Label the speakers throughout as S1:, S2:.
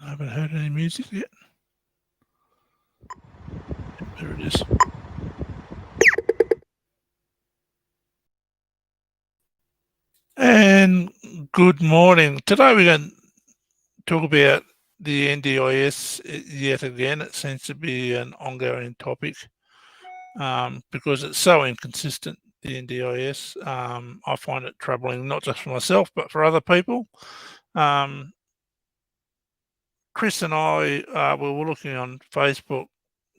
S1: I haven't heard any music yet. There it is. And good morning. Today we're going to talk about the NDIS yet again. It seems to be an ongoing topic because it's so inconsistent, the NDIS. I find it troubling, not just for myself, but for other people. Chris and I were looking on Facebook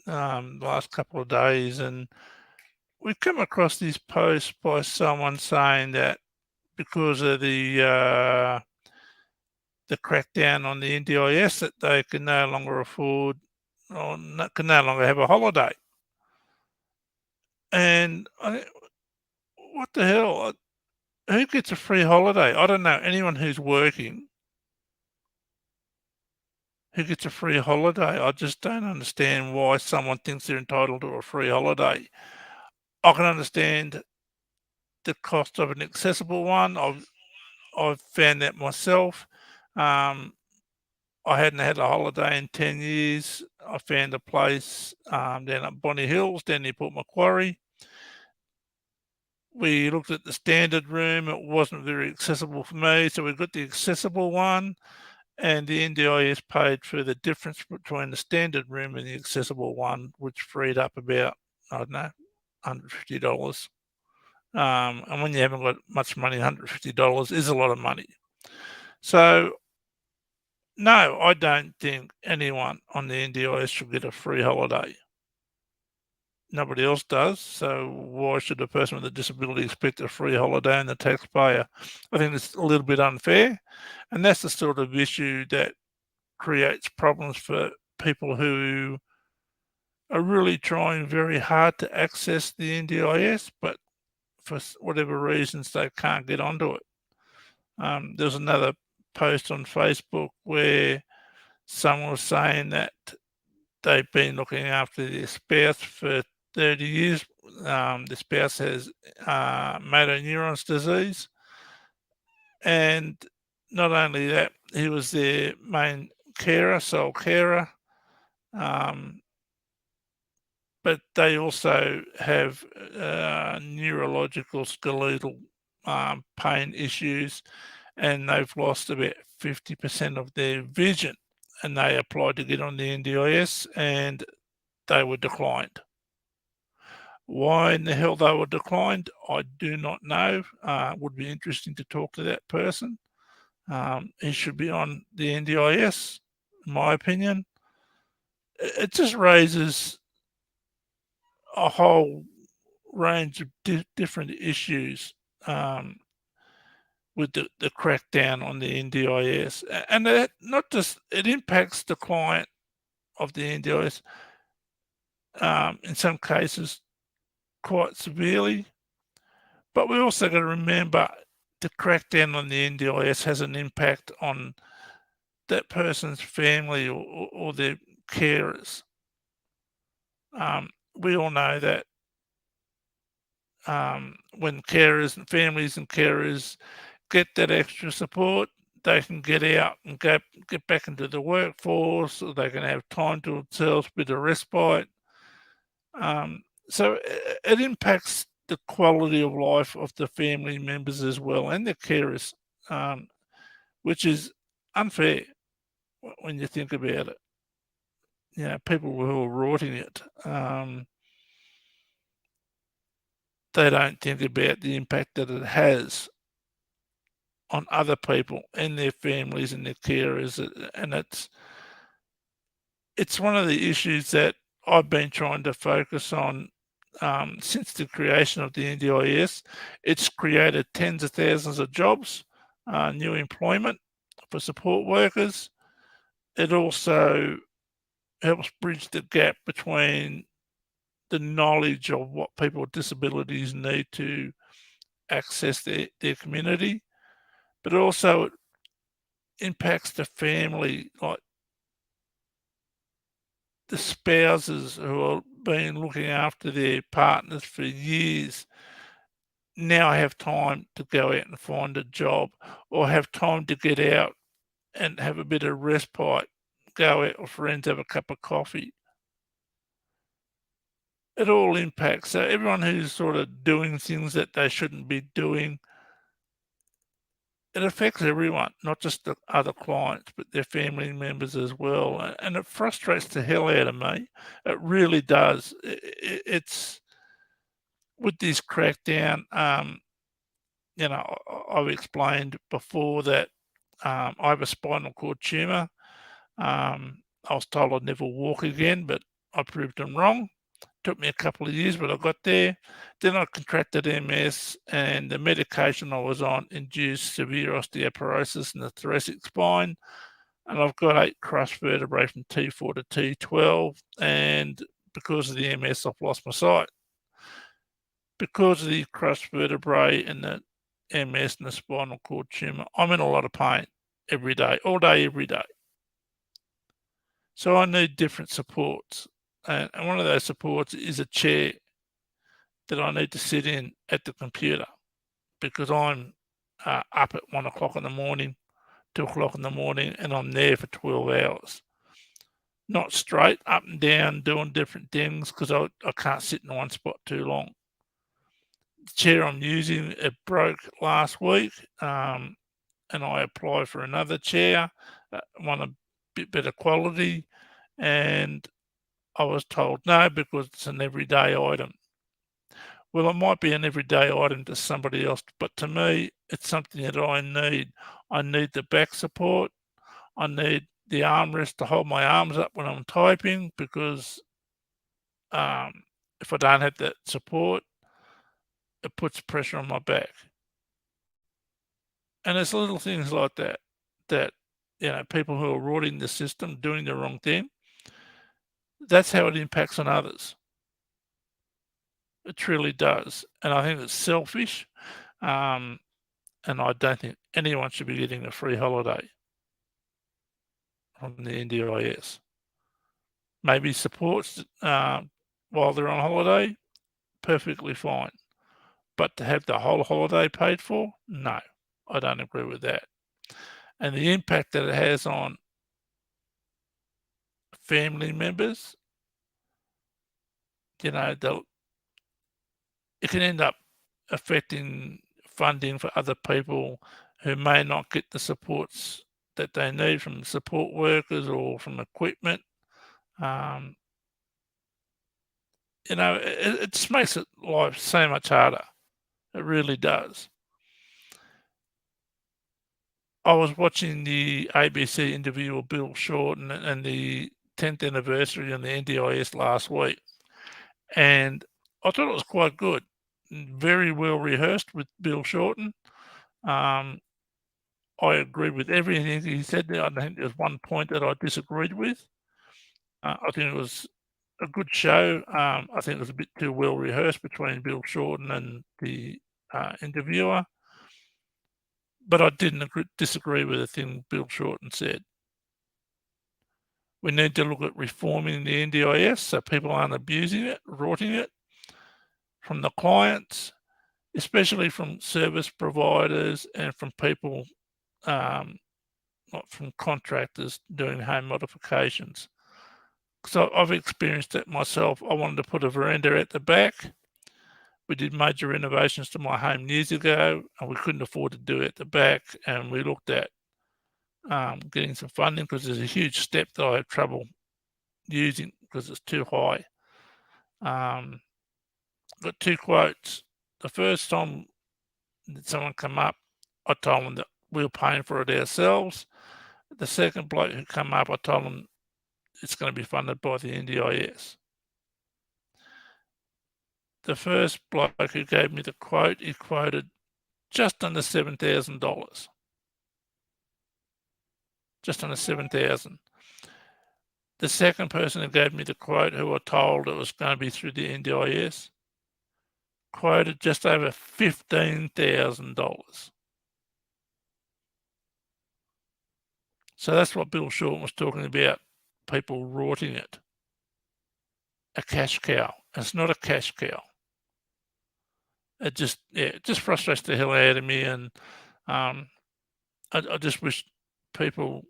S1: the last couple of days, and we come across this post by someone saying that because of the crackdown on the NDIS, that they can no longer afford or can no longer have a holiday. And what the hell? Who gets a free holiday? I don't know anyone who's working who gets a free holiday. I just don't understand why someone thinks they're entitled to a free holiday. I can understand the cost of an accessible one. I've found that myself. I hadn't had a holiday in 10 years. I found a place down at Bonny Hills, down near Port Macquarie. We looked at the standard room. It wasn't very accessible for me, so we got the accessible one, and the NDIS paid for the difference between the standard room and the accessible one, which freed up about, I don't know, $150. And when you haven't got much money, $150 is a lot of money. So, no, I don't think anyone on the NDIS should get a free holiday. Nobody else does, so why should a person with a disability expect a free holiday and the taxpayer? I think it's a little bit unfair, and that's the sort of issue that creates problems for people who are really trying very hard to access the NDIS, but for whatever reasons they can't get onto it. There's another post on Facebook where someone was saying that they've been looking after their spouse for 30 years. The spouse has motor neurons disease. And not only that, he was their main carer, sole carer. But they also have neurological skeletal pain issues, and they've lost about 50% of their vision. And they applied to get on the NDIS, and they were declined. Why in the hell they were declined, I do not know. Would be interesting to talk to that person. He should be on the NDIS, in my opinion. It just raises a whole range of different issues with the crackdown on the NDIS. And it not just, it impacts the client of the NDIS in some cases quite severely. But we also got to remember the crackdown on the NDIS has an impact on that person's family or their carers. We all know that when carers and families and carers get that extra support, they can get out and get back into the workforce, or they can have time to themselves, a bit of respite. So it impacts the quality of life of the family members as well and the carers, which is unfair when you think about it. You know, people who are rorting it, they don't think about the impact that it has on other people and their families and their carers, and it's one of the issues that I've been trying to focus on since the creation of the NDIS. It's created tens of thousands of jobs, new employment for support workers. It also helps bridge the gap between the knowledge of what people with disabilities need to access their community, but also it impacts the family, like the spouses who have been looking after their partners for years now have time to go out and find a job or have time to get out and have a bit of respite go out with friends, have a cup of coffee. It all impacts. So everyone who's sort of doing things that they shouldn't be doing, it affects everyone, not just the other clients, but their family members as well. And it frustrates the hell out of me. It really does. It's with this crackdown. I've explained before that I have a spinal cord tumor. I was told I'd never walk again, but I proved them wrong. Took me a couple of years, but I got there. Then I contracted MS, and the medication I was on induced severe osteoporosis in the thoracic spine. And I've got 8 crushed vertebrae from T4 to T12. And because of the MS, I've lost my sight. Because of the crushed vertebrae and the MS and the spinal cord tumor, I'm in a lot of pain every day, all day, every day. So I need different supports. And one of those supports is a chair that I need to sit in at the computer because I'm up at 1 o'clock in the morning, 2 o'clock in the morning, and I'm there for 12 hours. Not straight, up and down, doing different things because I can't sit in one spot too long. The chair I'm using, it broke last week, and I applied for another chair, one a bit better quality, and I was told no because it's an everyday item. Well, it might be an everyday item to somebody else, but to me, it's something that I need. I need the back support. I need the armrest to hold my arms up when I'm typing because if I don't have that support, it puts pressure on my back. And it's little things like that, that, people who are rorting the system, doing the wrong thing, that's how it impacts on others. It truly does. And I think it's selfish. And I don't think anyone should be getting a free holiday from the NDIS. Maybe supports while they're on holiday, perfectly fine. But to have the whole holiday paid for, no, I don't agree with that. And the impact that it has on family members, it can end up affecting funding for other people who may not get the supports that they need from support workers or from equipment. It just makes life so much harder. It really does. I was watching the ABC interview with Bill Shorten and the 10th anniversary on the NDIS last week, and I thought it was quite good. Very well rehearsed with Bill Shorten. I agree with everything he said there. I don't think there's one point that I disagreed with. I think it was a good show. I think it was a bit too well rehearsed between Bill Shorten and the interviewer. But I didn't disagree with the thing Bill Shorten said. We need to look at reforming the NDIS so people aren't abusing it, rorting it from the clients, especially from service providers and from people, not from contractors doing home modifications. So I've experienced it myself. I wanted to put a veranda at the back. We did major renovations to my home years ago, and we couldn't afford to do it at the back. And we looked at getting some funding because there's a huge step that I have trouble using because it's too high. Got 2 quotes. The first time that someone come up, I told them that we were paying for it ourselves. The second bloke who come up, I told him it's going to be funded by the NDIS. The first bloke who gave me the quote, he quoted just under $7,000. Just under 7,000. The second person who gave me the quote, who I told it was going to be through the NDIS, quoted just over $15,000. So that's what Bill Shorten was talking about, people rorting it. A cash cow. It's not a cash cow. It just frustrates the hell out of me, and I just wish people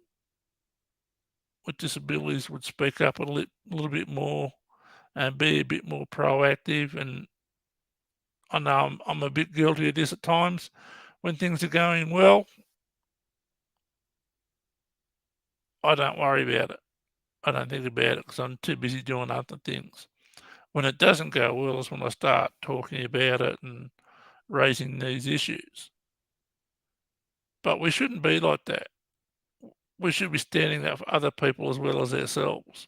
S1: with disabilities would speak up a little bit more and be a bit more proactive. And I know I'm a bit guilty of this at times. When things are going well, I don't worry about it. I don't think about it because I'm too busy doing other things. When it doesn't go well is when I start talking about it and raising these issues. But we shouldn't be like that. We should be standing up for other people as well as ourselves.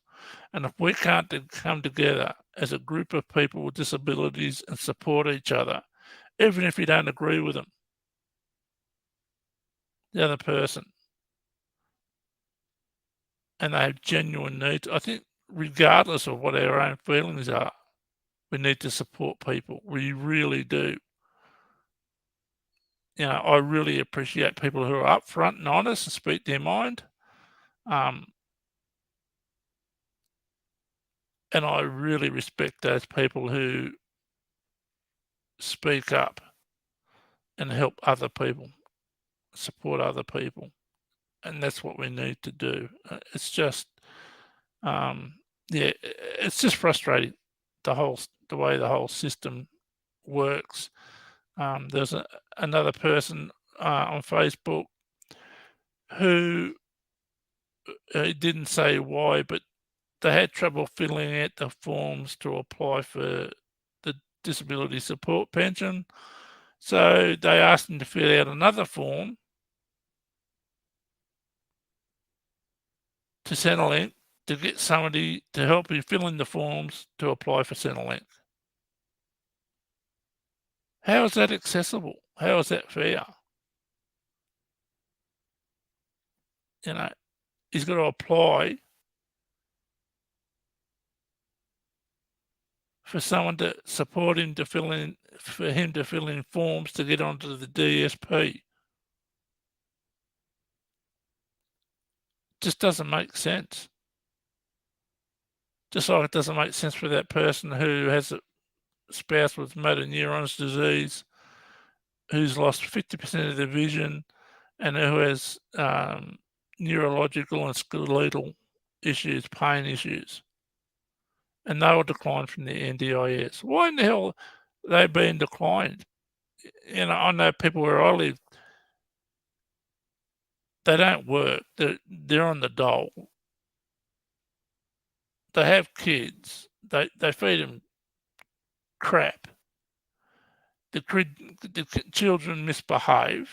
S1: And if we can't come together as a group of people with disabilities and support each other, even if you don't agree with them, the other person, and they have genuine needs, I think regardless of what our own feelings are, we need to support people. We really do. I really appreciate people who are upfront and honest and speak their mind. And I really respect those people who speak up and help other people, support other people. And that's what we need to do. It's just, yeah, it's just frustrating, the way the whole system works. There's another person on Facebook who didn't say why, but they had trouble filling out the forms to apply for the disability support pension. So they asked them to fill out another form to Centrelink to get somebody to help you fill in the forms to apply for Centrelink. How is that accessible? How is that fair? He's got to apply for someone to support him for him to fill in forms to get onto the DSP. Just doesn't make sense. Just like it doesn't make sense for that person who has a spouse with motor neurons disease, who's lost 50% of their vision, and who has neurological and skeletal issues, pain issues. And they were declined from the NDIS. Why in the hell are they being declined? I know people where I live, they don't work. They're on the dole. They have kids. They feed them crap. The children misbehave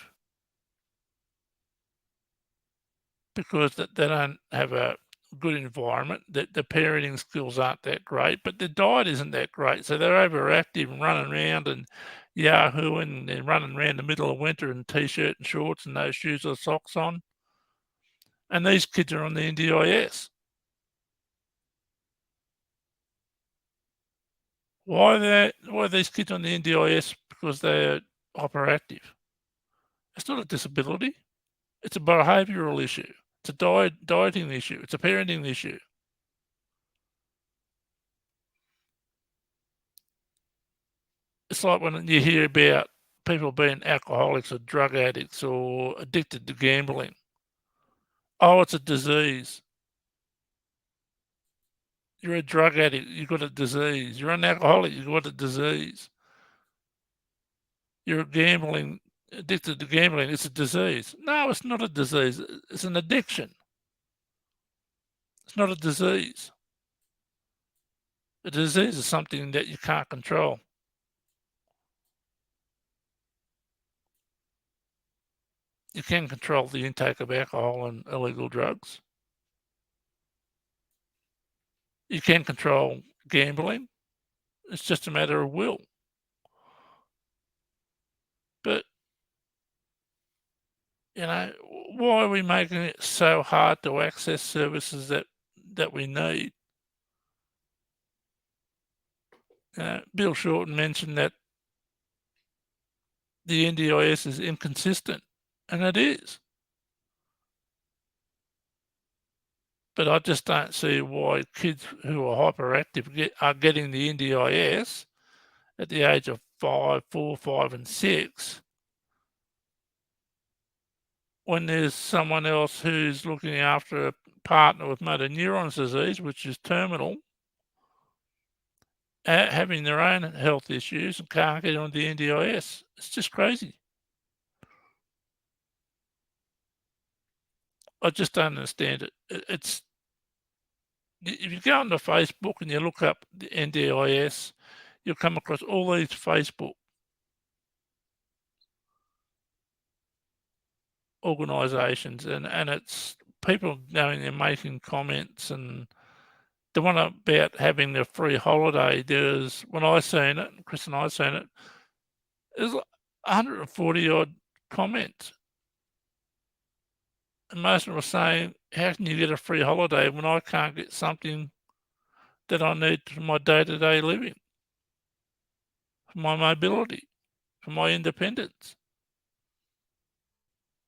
S1: because they don't have a good environment. The parenting skills aren't that great, but the diet isn't that great. So they're overactive and running around and yahooing and running around the middle of winter in t-shirt and shorts and no shoes or socks on. And these kids are on the NDIS. Why are these kids on the NDIS? Because they're hyperactive. It's not a disability. It's a behavioural issue. It's a dieting issue. It's a parenting issue. It's like when you hear about people being alcoholics or drug addicts or addicted to gambling. Oh, it's a disease. You're a drug addict, you've got a disease. You're an alcoholic, you've got a disease. You're addicted to gambling, it's a disease. No, it's not a disease. It's an addiction. It's not a disease. A disease is something that you can't control. You can control the intake of alcohol and illegal drugs. You can control gambling. It's just a matter of will. But, why are we making it so hard to access services that we need? Bill Shorten mentioned that the NDIS is inconsistent, and it is. But I just don't see why kids who are hyperactive are getting the NDIS at the age of 4, 5, and 6 when there's someone else who's looking after partner with motor neurons disease, which is terminal, having their own health issues and can't get on the NDIS. It's just crazy. I just don't understand it. It's if you go onto Facebook and you look up the NDIS, you'll come across all these Facebook organisations, and it's people going and making comments, and the one about having the free holiday. There's when I seen it, Chris and I seen it, there's 140 odd comments, and most of them are saying, "How can you get a free holiday when I can't get something that I need for my day-to-day living, for my mobility, for my independence?"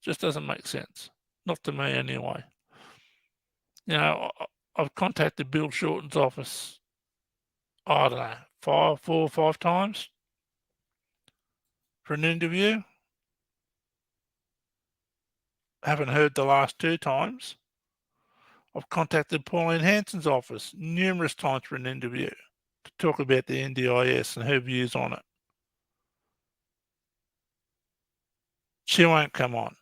S1: Just doesn't make sense. Not to me anyway. You know, I've contacted Bill Shorten's office, I don't know, 4 or 5 times for an interview. Haven't heard the last 2 times. I've contacted Pauline Hanson's office numerous times for an interview to talk about the NDIS and her views on it. She won't come on.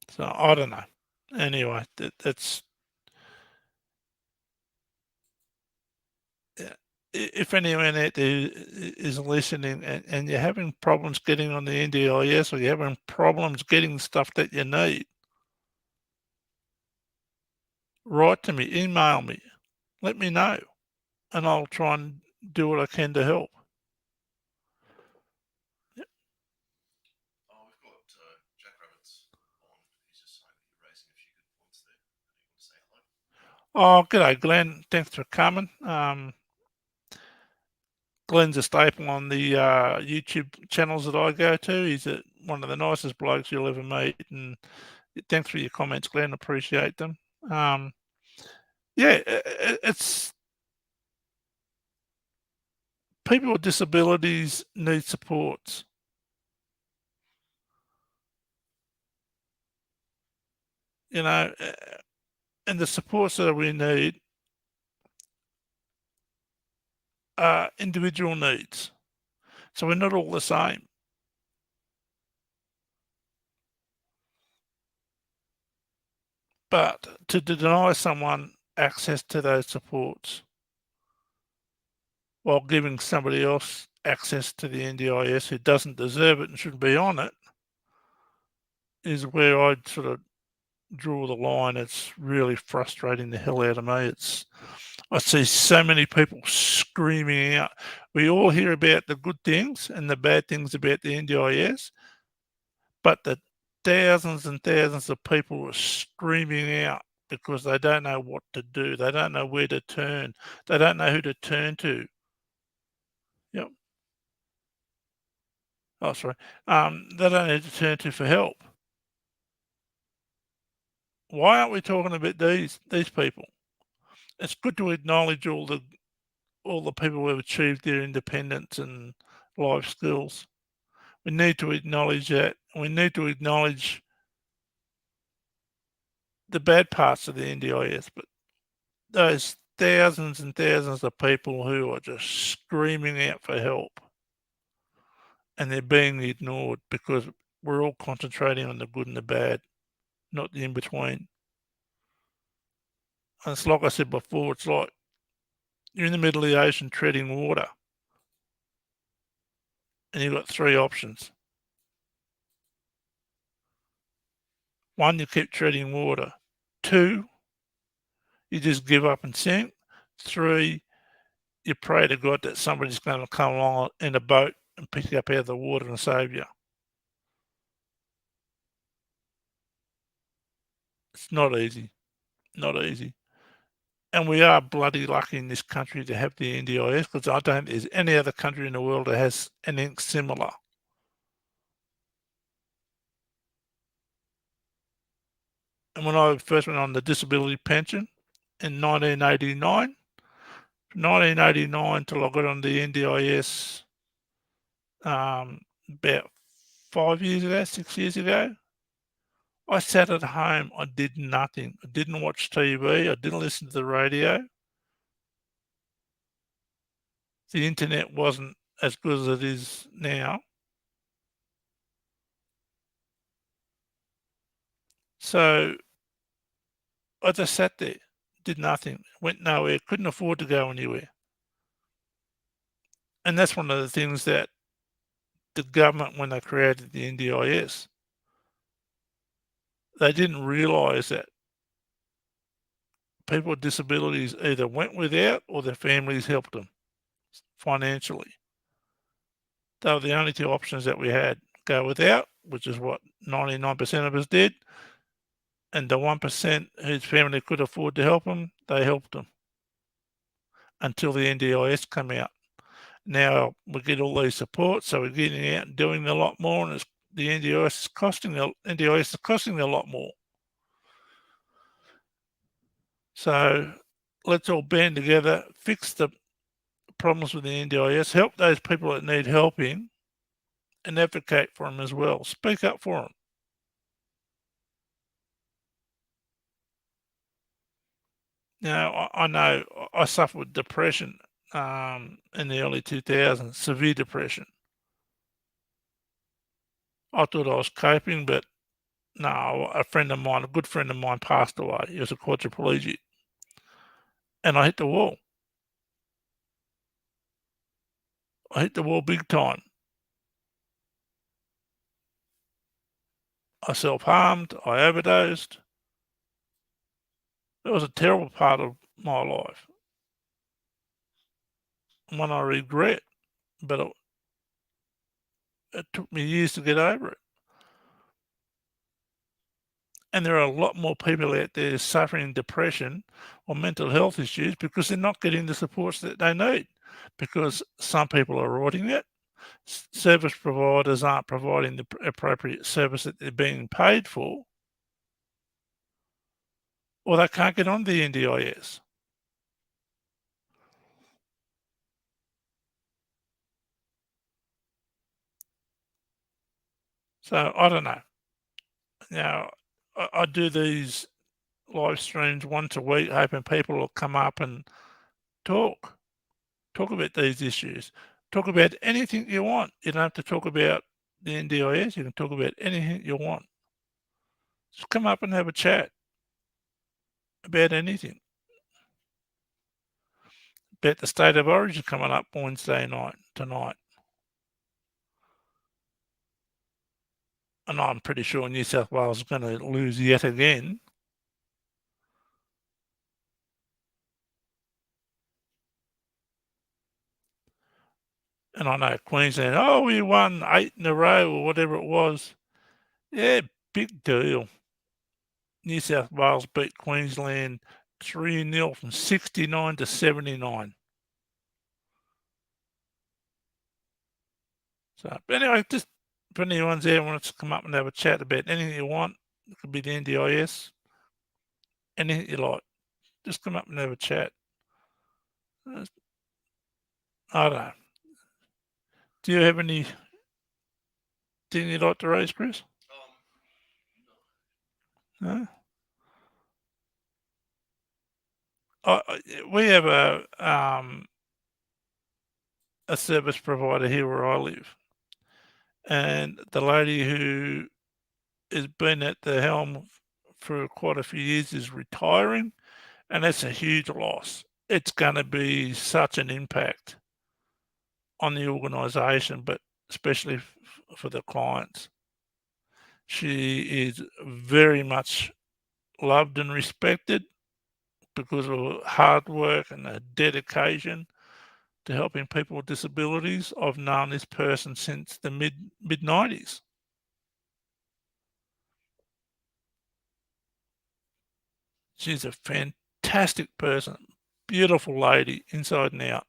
S1: So I don't know. Anyway, that's if anyone out there is listening and you're having problems getting on the NDIS, or you're having problems getting stuff that you need, write to me, email me, let me know, and I'll try and do what I can to help. Yep.
S2: Oh, we've got Jack Rabbits on. He's just saying that you're raising a few good points there. You want to say hello?
S1: Oh, g'day, Glenn. Thanks for coming. Glenn's a staple on the YouTube channels that I go to. He's one of the nicest blokes you'll ever meet. And thanks for your comments, Glenn. Appreciate them. Yeah, it's people with disabilities need supports. You know, and the supports that we need are individual needs. So we're not all the same. But to deny someone access to those supports while giving somebody else access to the NDIS who doesn't deserve it and shouldn't be on it is where I'd sort of draw the line. It's really frustrating the hell out of me. I see so many people screaming out. We all hear about the good things and the bad things about the NDIS, but the thousands and thousands of people are screaming out because they don't know what to do. They don't know where to turn. They don't know who to turn to. Yep. Oh, sorry. They don't know who to turn to for help. Why aren't we talking about these people? It's good to acknowledge all the people who have achieved their independence and life skills. We need to acknowledge that. We need to acknowledge the bad parts of the NDIS, but those thousands and thousands of people who are just screaming out for help and they're being ignored because we're all concentrating on the good and the bad, not the in between. And it's like I said before, it's like you're in the middle of the ocean treading water and you've got 3 options. 1, you keep treading water. 2, you just give up and sink. 3, you pray to God that somebody's going to come along in a boat and pick you up out of the water and save you. It's not easy. Not easy. And we are bloody lucky in this country to have the NDIS, because I don't think there's any other country in the world that has anything similar. And when I first went on the disability pension in 1989, from 1989 till I got on the NDIS about 5 years ago, 6 years ago. I sat at home, I did nothing. I didn't watch TV, I didn't listen to the radio. The internet wasn't as good as it is now. So I just sat there, did nothing, went nowhere, couldn't afford to go anywhere. And that's one of the things that the government, when they created the NDIS, they didn't realise that people with disabilities either went without or their families helped them financially. They were the only two options that we had: go without, which is what 99% of us did, and the 1% whose family could afford to help them, they helped them until the NDIS came out. Now we get all these supports, so we're getting out and doing a lot more, and the NDIS is costing a lot more. So let's all band together, fix the problems with the NDIS, help those people that need helping, and advocate for them as well. Speak up for them. Now, I know I suffered with depression in the early 2000s, severe depression. I thought I was coping, but no, a good friend of mine passed away. He was a quadriplegic. And I hit the wall. I hit the wall big time. I self-harmed, I overdosed. It was a terrible part of my life. One I regret, but it took me years to get over it. And there are a lot more people out there suffering depression or mental health issues because they're not getting the supports that they need. Because some people are avoiding it, service providers aren't providing the appropriate service that they're being paid for, or they can't get on the NDIS. So I don't know. Now, I do these live streams once a week, hoping people will come up and talk about these issues. Talk about anything you want. You don't have to talk about the NDIS. You can talk about anything you want. Just come up and have a chat about anything. About the state of origin coming up Wednesday night tonight. And I'm pretty sure New South Wales is going to lose yet again. And I know Queensland, oh, we won 8 in a row or whatever it was. Yeah, big deal. New South Wales beat Queensland 3-0 from 69 to 79. So, but anyway, just if anyone's there wants to come up and have a chat about anything you want, it could be the NDIS, anything you like, just come up and have a chat. I don't know. Do you have anything you'd like to raise, Chris? No. We have a service provider here where I live, and the lady who has been at the helm for quite a few years is retiring, and that's a huge loss. It's going to be such an impact on the organisation, but especially for the clients. She is very much loved and respected because of her hard work and her dedication to helping people with disabilities. I've known this person since the mid-90s. She's a fantastic person, beautiful lady inside and out.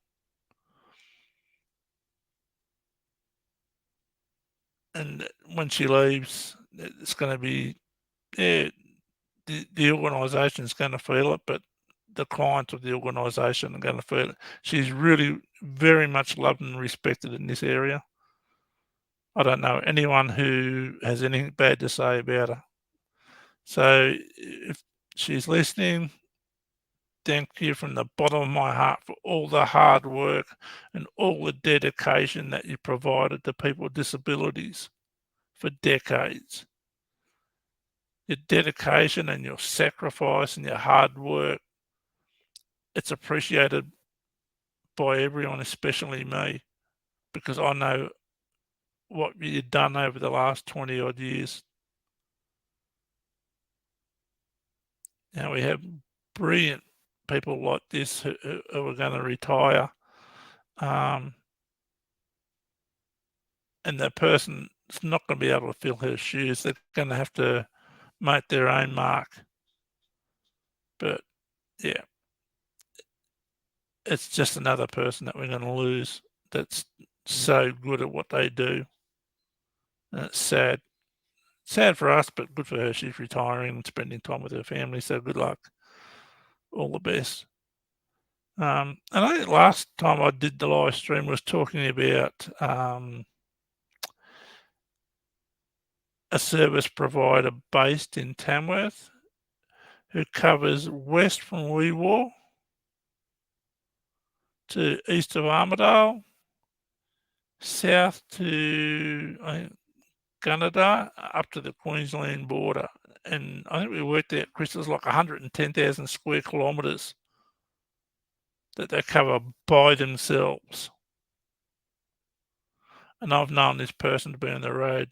S1: And when she leaves, it's going to be, yeah, the organisation is going to feel it, but the clients of the organisation are going to feel it. She's really very much loved and respected in this area. I don't know anyone who has anything bad to say about her. So if she's listening, thank you from the bottom of my heart for all the hard work and all the dedication that you provided to people with disabilities for decades. Your dedication and your sacrifice and your hard work, it's appreciated by everyone, especially me, because I know what you've done over the last 20 odd years. Now we have brilliant people like this who are going to retire. And the person is not going to be able to fill her shoes. They're going to have to make their own mark. But yeah, it's just another person that we're going to lose that's so good at what they do. And it's sad. Sad for us, but good for her. She's retiring and spending time with her family. So good luck. All the best. And I think last time I did the live stream was talking about a service provider based in Tamworth who covers west from Weewar to east of Armidale, south to Gunnedah, up to the Queensland border. And I think we worked out, Chris, it was like 110,000 square kilometres that they cover by themselves. And I've known this person to be on the road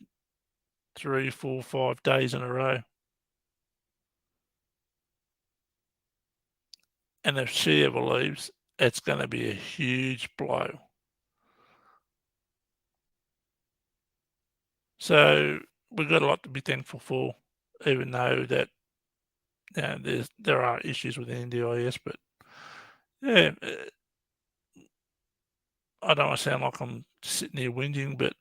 S1: 3, 4, 5 days in a row. And if she ever leaves, it's going to be a huge blow. So we've got a lot to be thankful for, even though that there are issues with the NDIS, but yeah, I don't want to sound like I'm sitting here whinging, but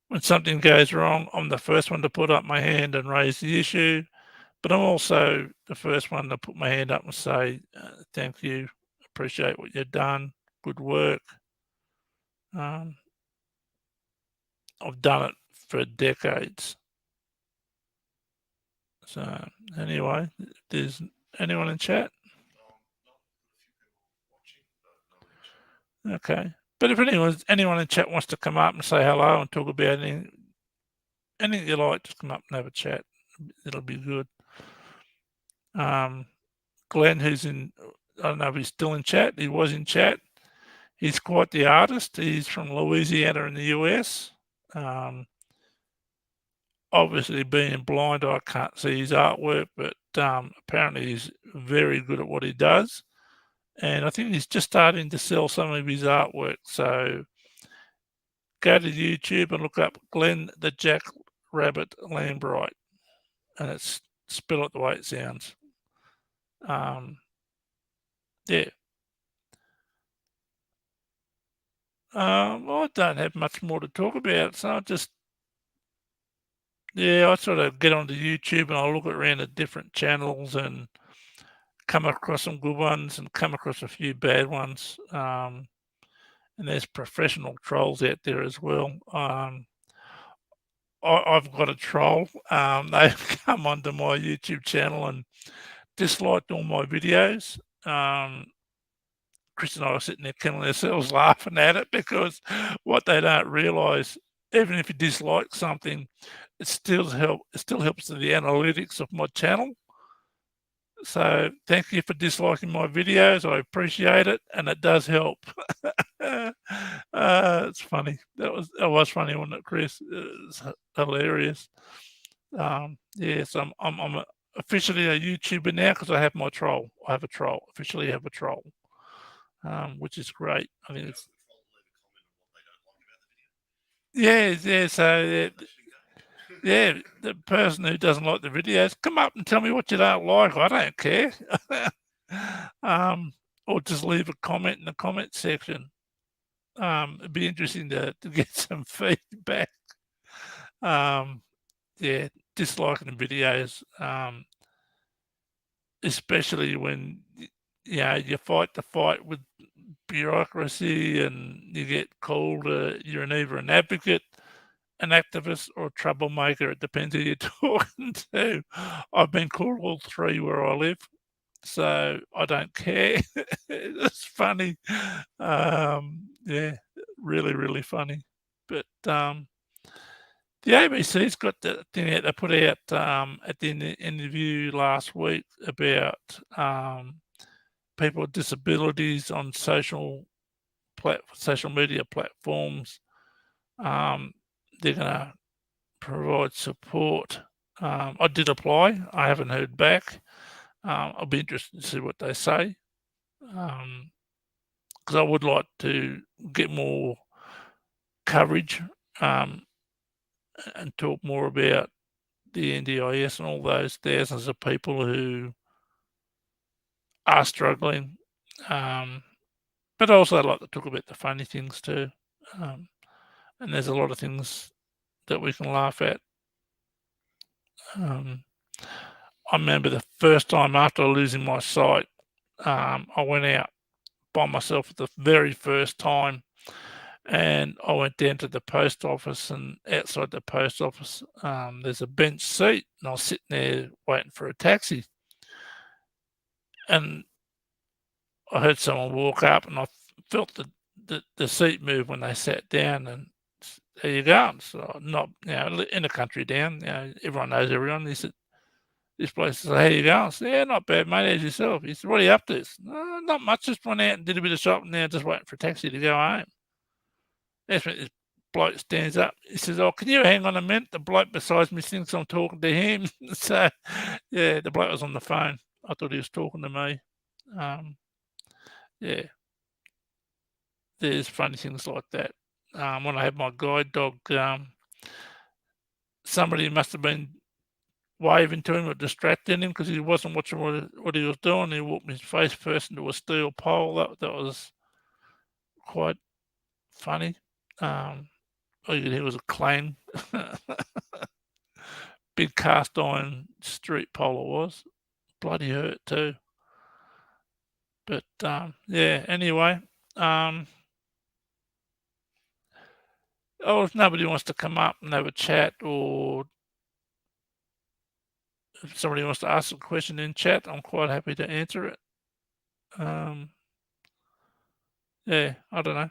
S1: when something goes wrong, I'm the first one to put up my hand and raise the issue, but I'm also the first one to put my hand up and say, thank you, appreciate what you've done, good work. I've done it for decades. So anyway, if there's anyone in chat? Okay. But if anyone in chat wants to come up and say hello and talk about anything you like, just come up and have a chat. It'll be good. Glenn, who's in, I don't know if he's still in chat. He was in chat. He's quite the artist. He's from Louisiana in the US. Obviously, being blind, I can't see his artwork, but apparently he's very good at what he does. And I think he's just starting to sell some of his artwork. So go to YouTube and look up Glenn the Jack Rabbit Lambright, and it's spell it the way it sounds. Yeah. Well, I don't have much more to talk about, so I sort of get onto YouTube and I look around at different channels and come across some good ones and come across a few bad ones. And there's professional trolls out there as well. I've got a troll. They've come onto my YouTube channel and disliked all my videos. Chris and I were sitting there killing ourselves laughing at it because what they don't realise, even if you dislike something, it still helps to the analytics of my channel. So thank you for disliking my videos. I appreciate it, and it does help. It's funny. That was funny, wasn't it, Chris? It's hilarious. So I'm officially a YouTuber now because I have my troll. I have a troll. Officially have a troll, which is great. I mean, it's yeah. So yeah, the person who doesn't like the videos, come up and tell me what you don't like. I don't care. Or just leave a comment in the comment section. It'd be interesting to get some feedback. Yeah, disliking the videos, especially when you fight the fight with bureaucracy, and you get called, you're either an advocate, an activist, or a troublemaker. It depends who you're talking to. I've been called all three where I live, so I don't care. It's funny. Yeah, really, really funny. But the ABC's got the thing out they put out at the interview last week about people with disabilities on social media platforms. They're going to provide support. I did apply. I haven't heard back. I'll be interested to see what they say, because I would like to get more coverage and talk more about the NDIS and all those thousands of people who are struggling. But I also like to talk about the funny things too. And there's a lot of things that we can laugh at. I remember the first time after losing my sight, I went out by myself for the very first time, and I went down to the post office, and outside the post office, there's a bench seat, and I was sitting there waiting for a taxi, and I heard someone walk up, and I felt the seat move when they sat down, and there you go. So not, in the country down, everyone knows everyone. He said, this place is, how you going? I said, yeah, not bad, mate. As yourself? He said, what are you up to? Said, no, not much. Just went out and did a bit of shopping now, just waiting for a taxi to go home. That's when this bloke stands up. He says, oh, can you hang on a minute? The bloke beside me thinks I'm talking to him. So, yeah, the bloke was on the phone. I thought he was talking to me. Yeah, there's funny things like that. When I had my guide dog, somebody must have been waving to him or distracting him because he wasn't watching what he was doing. He walked his face first into a steel pole. That was quite funny. All you could hear was a clang. Big cast iron street pole it was. Bloody hurt too. But yeah, anyway. If nobody wants to come up and have a chat, or if somebody wants to ask a question in chat, I'm quite happy to answer it. Yeah, I don't know.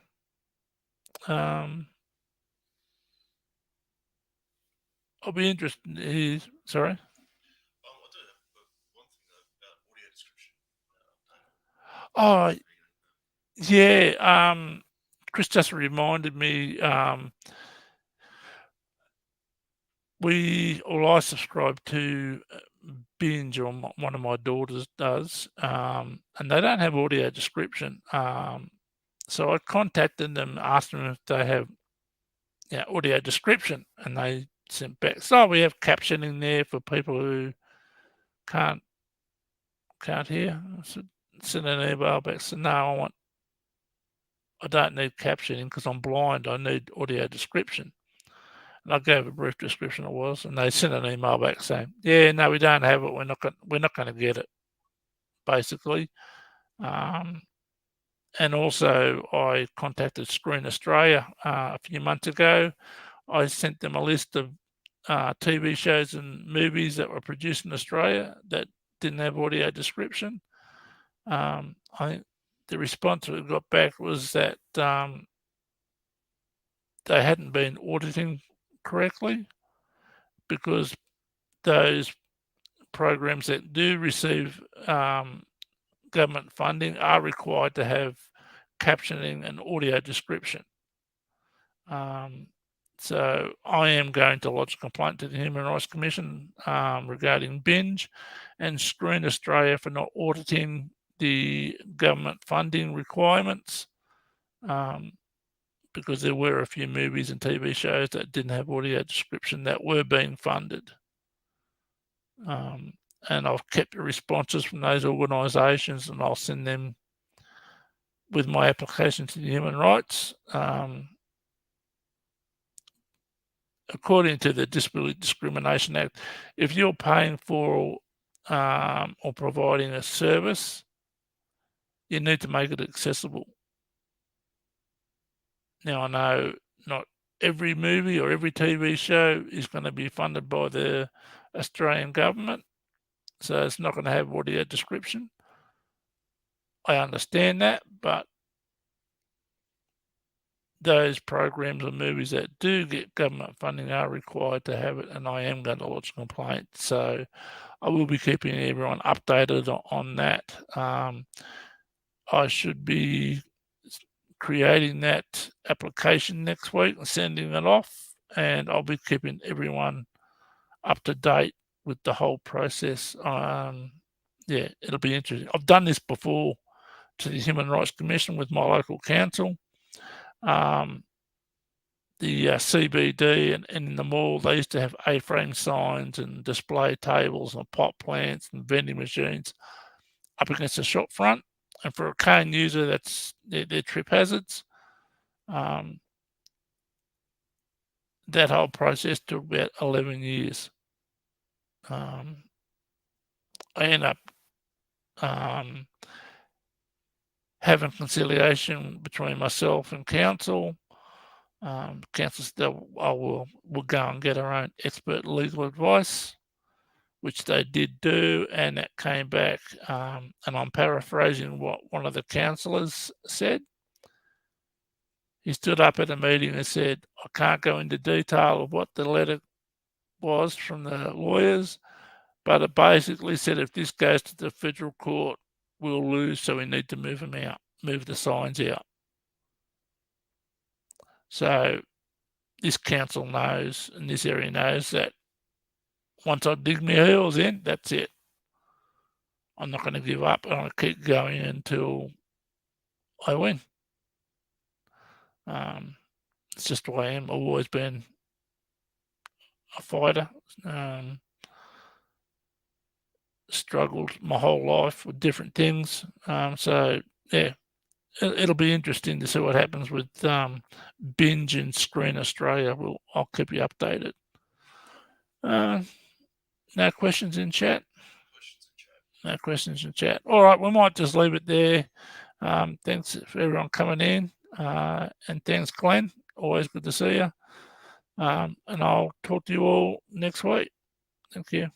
S1: I'll be interested to hear. Sorry.
S2: I do have one thing about audio description.
S1: Oh, yeah. Chris just reminded me. I subscribe to Binge, or one of my daughters does, and they don't have audio description. So I contacted them, asked them if they have audio description, and they sent back, so we have captioning there for people who can't hear. I said, send an email back. So no, I don't need captioning because I'm blind. I need audio description. And I gave a brief description it was, and they sent an email back saying, yeah, no, we don't have it. We're not going to get it, basically. And also I contacted Screen Australia a few months ago. I sent them a list of TV shows and movies that were produced in Australia that didn't have audio description. I think the response we got back was that they hadn't been auditing correctly, because those programs that do receive government funding are required to have captioning and audio description. So I am going to lodge a complaint to the Human Rights Commission regarding Binge and Screen Australia for not auditing the government funding requirements, because there were a few movies and TV shows that didn't have audio description that were being funded. And I've kept the responses from those organisations, and I'll send them with my application to the Human Rights. According to the Disability Discrimination Act, if you're paying for or providing a service, you need to make it accessible. Now, I know not every movie or every TV show is going to be funded by the Australian government, so it's not going to have audio description. I understand that, but those programs or movies that do get government funding are required to have it, and I am going to lodge a complaint. So I will be keeping everyone updated on that. I should be creating that application next week and sending it off, and I'll be keeping everyone up to date with the whole process. Yeah, it'll be interesting. I've done this before to the Human Rights Commission with my local council. The CBD and in the mall, they used to have A-frame signs and display tables and pot plants and vending machines up against the shop front. And for a cane user, that's their trip hazards. That whole process took about 11 years. I ended up having conciliation between myself and council. Council said, we'll go and get our own expert legal advice, which they did do, and that came back. And I'm paraphrasing what one of the councillors said. He stood up at a meeting and said, I can't go into detail of what the letter was from the lawyers, but it basically said if this goes to the federal court, we'll lose, so we need to move them out, move the signs out. So this council knows, and this area knows that once I dig my heels in, that's it. I'm not going to give up. I'm going to keep going until I win. It's just the way I am. I've always been a fighter. Struggled my whole life with different things. So yeah, it'll be interesting to see what happens with Binge and Screen Australia. I'll keep you updated. No questions in chat? No questions in chat. All right, we might just leave it there. Thanks for everyone coming in. And thanks, Glenn. Always good to see you. And I'll talk to you all next week. Thank you.